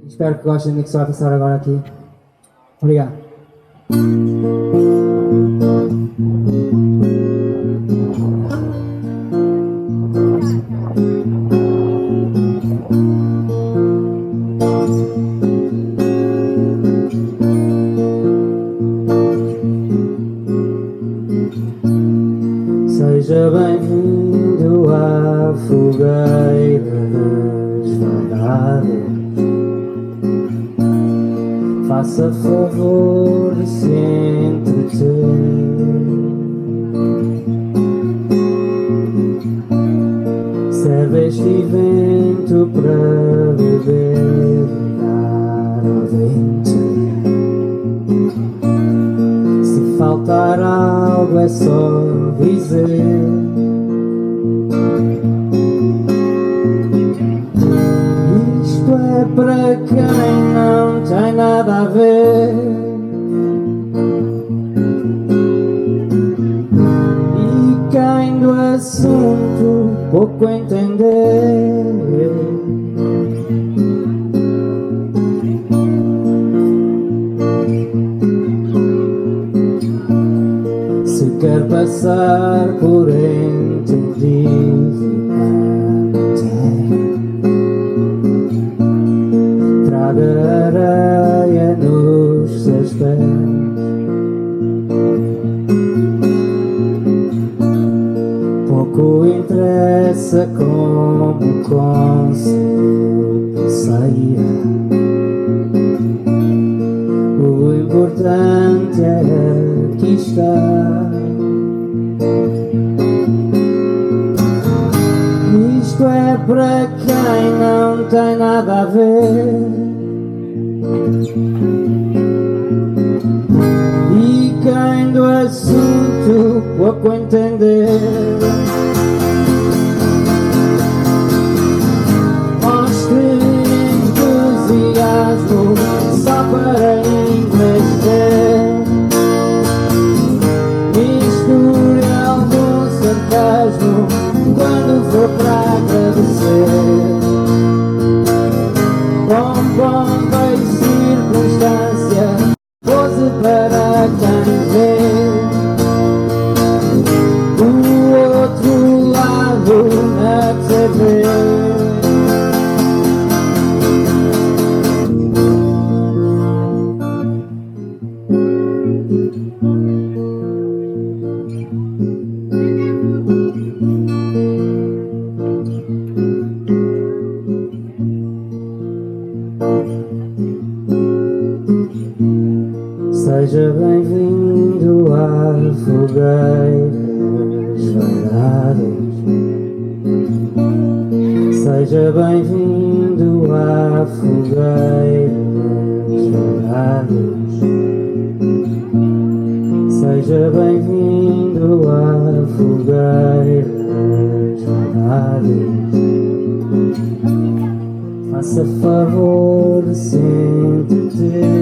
Espero que gostem do que se vai passar agora aqui. Obrigado. Seja bem-vindo à fogueira das vaidades. Faça favor de se entreter. Serve este evento para beber e dar ao dente. Se faltar algo é só dizer. Isto é para quem não tem nada a ver. E quem do assunto pouco entender. Se quer passar por entendido, traga areia nos seus pés. Pouco interessa como consigo saia. O importante é que está. Isto é para quem não tem nada a ver. E quem do assunto pouco entender. Mostre entusiasmo só para engrandecer. Misture algum sarcasmo quando for para agradecer. Com pompa e circunstância, pose para quem vê. Do outro lado na TV. Seja bem-vindo à fogueira das vaidades. Seja bem-vindo à fogueira das vaidades. Seja bem-vindo à fogueira das vaidades. Faça favor de se entreter.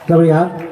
Muito obrigado.